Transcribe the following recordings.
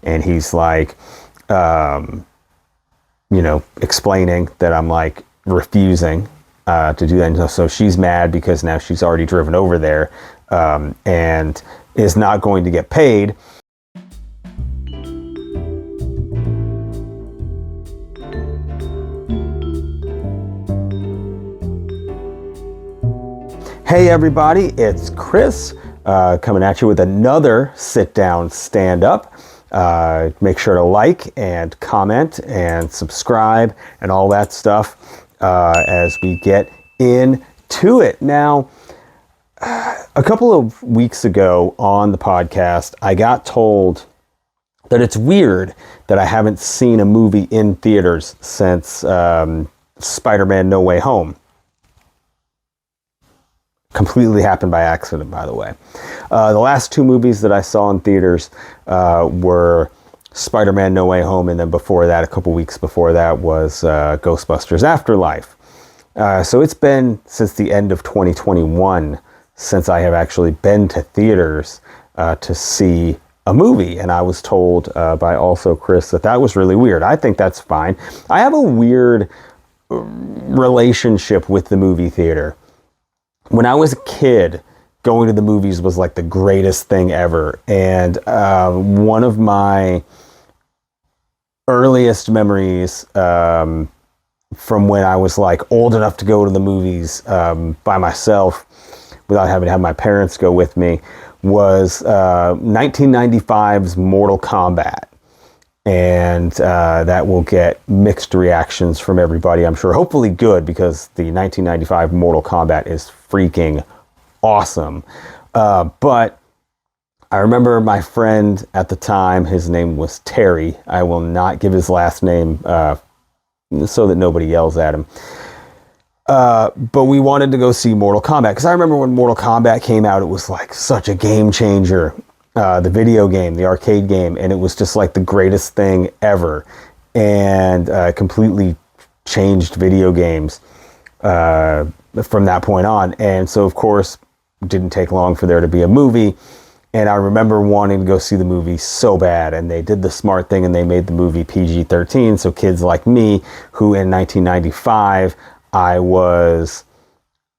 and he's like, explaining that I'm like refusing to do that. And so she's mad because now she's already driven over there and is not going to get paid. Hey everybody, it's Chris coming at you with another sit-down stand-up. Make sure to like and comment and subscribe and all that stuff as we get into it. Now, a couple of weeks ago on the podcast, I got told that it's weird that I haven't seen a movie in theaters since Spider-Man No Way Home. Completely happened by accident, by the way. The last two movies that I saw in theaters were Spider-Man No Way Home, and then before that, a couple weeks before that, was Ghostbusters Afterlife. So it's been since the end of 2021 since I have actually been to theaters to see a movie, and I was told by also Chris that was really weird. I think that's fine. I have a weird relationship with the movie theater. When I was a kid, going to the movies was like the greatest thing ever. And one of my earliest memories from when I was like old enough to go to the movies by myself without having to have my parents go with me was 1995's Mortal Kombat. And that will get mixed reactions from everybody, I'm sure. Hopefully good, because the 1995 Mortal Kombat is freaking awesome. But I remember my friend at the time, his name was Terry. I will not give his last name so that nobody yells at him. But we wanted to go see Mortal Kombat, because I remember when Mortal Kombat came out, it was like such a game changer. The video game, the arcade game, and it was just like the greatest thing ever, and completely changed video games from that point on. And so, of course, it didn't take long for there to be a movie, and I remember wanting to go see the movie so bad, and they did the smart thing and they made the movie PG-13, so kids like me, who in 1995, I was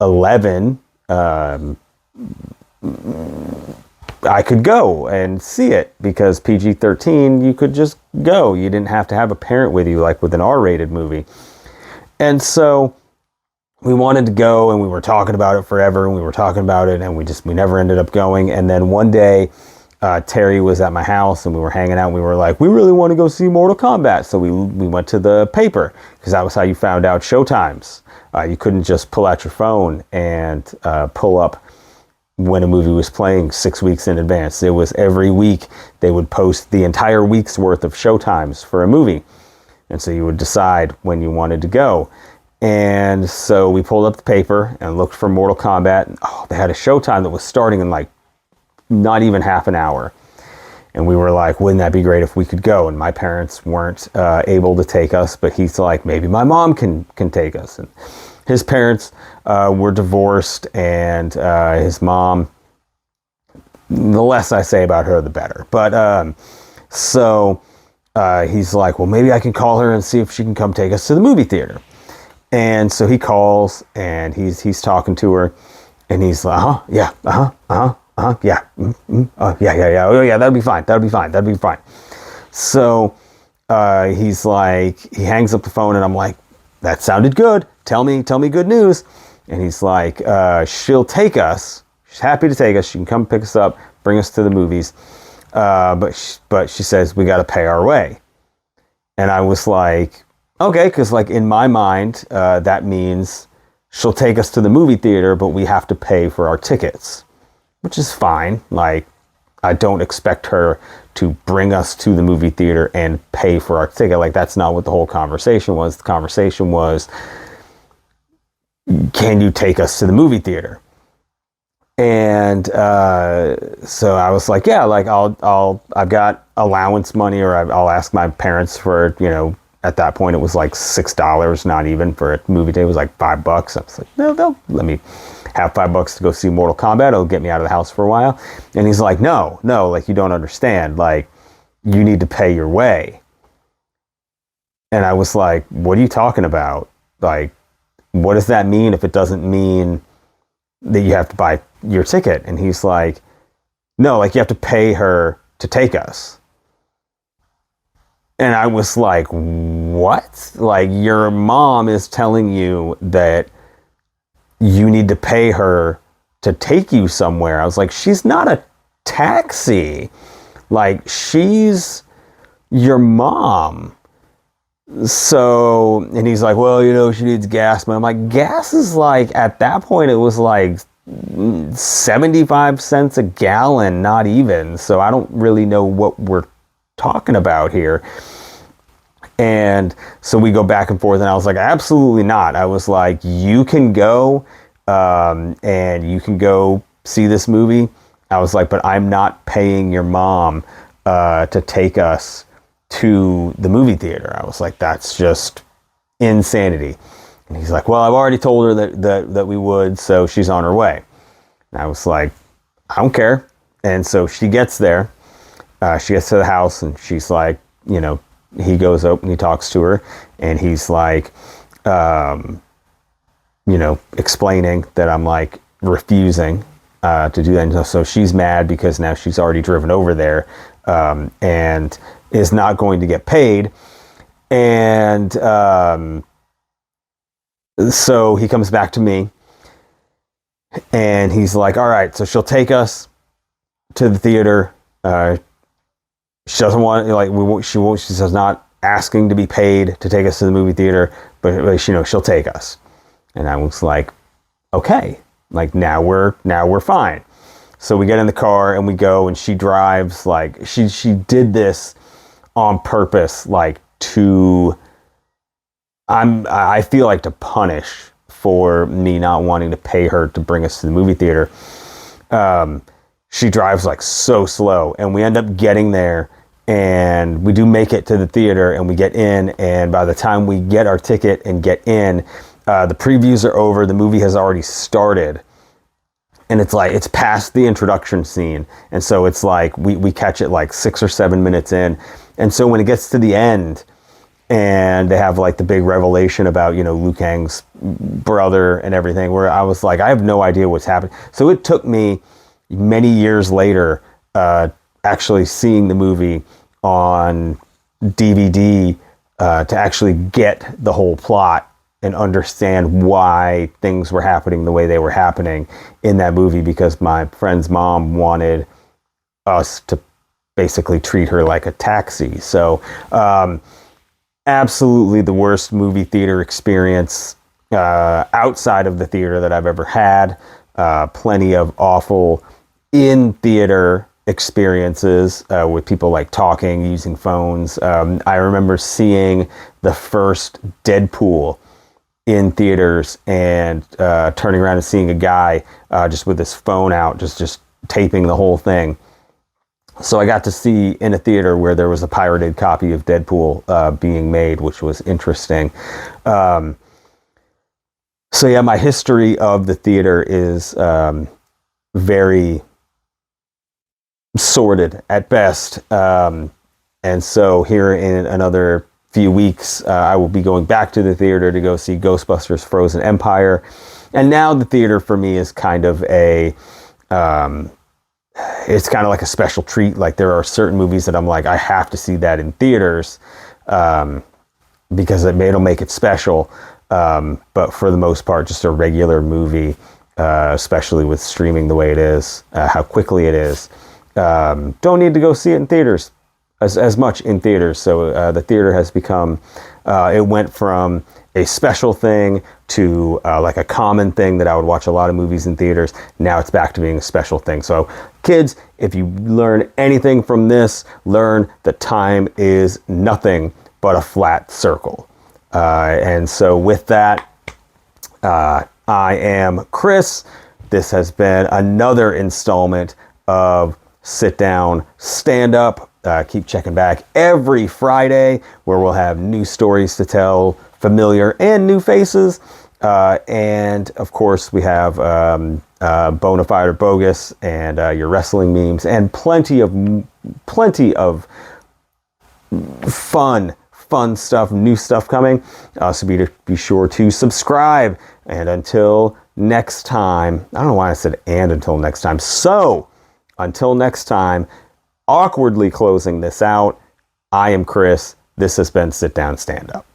11, I could go and see it, because PG-13, you could just go. You didn't have to have a parent with you like with an R-rated movie. And so we wanted to go, and we were talking about it forever, and we were talking about it, and we never ended up going. And then one day, Terry was at my house, and we were hanging out, and we were like, we really want to go see Mortal Kombat. So we went to the paper, because that was how you found out showtimes. You couldn't just pull out your phone and pull up when a movie was playing 6 weeks in advance. It was every week they would post the entire week's worth of showtimes for a movie. And so you would decide when you wanted to go. And so we pulled up the paper and looked for Mortal Kombat. And, they had a showtime that was starting in like not even half an hour. And we were like, wouldn't that be great if we could go? And my parents weren't able to take us, but he's like, maybe my mom can take us. And his parents were divorced, and his mom, the less I say about her, the better. But so he's like, well, maybe I can call her and see if she can come take us to the movie theater. And so he calls, and he's talking to her, and he's like, yeah, yeah, oh yeah, that'll be fine. So he's like, he hangs up the phone, and I'm like, that sounded good. Tell me good news. And he's like, she'll take us. She's happy to take us. She can come pick us up, bring us to the movies. But she says we got to pay our way. And I was like, okay, because like in my mind, that means she'll take us to the movie theater, but we have to pay for our tickets, which is fine. Like, I don't expect her to bring us to the movie theater and pay for our ticket. Like, that's not what the whole conversation was. The conversation was, can you take us to the movie theater? And so I was like, yeah, like I've got allowance money, or I'll ask my parents for, at that point it was like $6, not even, for a movie day. It was like $5. I was like, no, they'll let me have $5 to go see Mortal Kombat. It'll get me out of the house for a while. And he's like, no, like, you don't understand. Like, you need to pay your way. And I was like, what are you talking about? Like, what does that mean if it doesn't mean that you have to buy your ticket? And he's like, no, like you have to pay her to take us. And I was like, what? Like, your mom is telling you that you need to pay her to take you somewhere. I was like, she's not a taxi. Like, she's your mom. So, and he's like, well, you know, she needs gas. But I'm like, gas is like, at that point, it was like 75 cents a gallon, not even. So I don't really know what we're talking about here. And so we go back and forth, and I was like, absolutely not. I was like, you can go, and you can go see this movie. I was like, but I'm not paying your mom to take us to the movie theater. I was like, that's just insanity. And he's like, well, I've already told her that we would, so she's on her way. And I was like, I don't care. And so she gets there. She gets to the house, and she's like, you know, he goes up and he talks to her, and he's like, you know, explaining that I'm like refusing to do that. And so she's mad because now she's already driven over there, and is not going to get paid. And so he comes back to me, and he's like, all right, so she'll take us to the theater. She doesn't want, like, she's not asking to be paid to take us to the movie theater, but you know, she'll take us. And I was like, okay, like now we're fine. So we get in the car and we go, and she drives. Like, she did this on purpose, like I feel like to punish for me not wanting to pay her to bring us to the movie theater. She drives like so slow, and we end up getting there, and we do make it to the theater, and we get in, and by the time we get our ticket and get in, the previews are over, the movie has already started. And it's like, it's past the introduction scene. And so it's like, we catch it like 6 or 7 minutes in. And so when it gets to the end, and they have like the big revelation about, you know, Liu Kang's brother and everything, where I was like, I have no idea what's happening. So it took me many years later, actually seeing the movie on DVD, to actually get the whole plot and understand why things were happening the way they were happening in that movie, because my friend's mom wanted us to basically treat her like a taxi. So absolutely the worst movie theater experience outside of the theater that I've ever had. Plenty of awful in theater experiences with people like talking, using phones. I remember seeing the first Deadpool in theaters, and turning around and seeing a guy just with his phone out, just taping the whole thing. So I got to see in a theater where there was a pirated copy of Deadpool being made, which was interesting. So yeah, my history of the theater is very sordid at best. And so here in another few weeks, I will be going back to the theater to go see Ghostbusters Frozen Empire. And now the theater for me is kind of a, it's kind of like a special treat. Like, there are certain movies that I'm like, I have to see that in theaters, because it'll make it special. But for the most part, just a regular movie, especially with streaming the way it is, how quickly it is, don't need to go see it in theaters as much in theaters. So the theater has become, it went from a special thing to like a common thing that I would watch a lot of movies in theaters. Now it's back to being a special thing. So kids, if you learn anything from this, learn that time is nothing but a flat circle. And so with that, I am Chris. This has been another installment of Sit Down, Stand Up. Keep checking back every Friday, where we'll have new stories to tell, familiar and new faces. And of course, we have Bonafide or Bogus, and your wrestling memes, and plenty of fun stuff, new stuff coming. So be sure to subscribe. And until next time, I don't know why I said and until next time. So until next time, awkwardly closing this out, I am Chris. This has been Sit Down, Stand Up.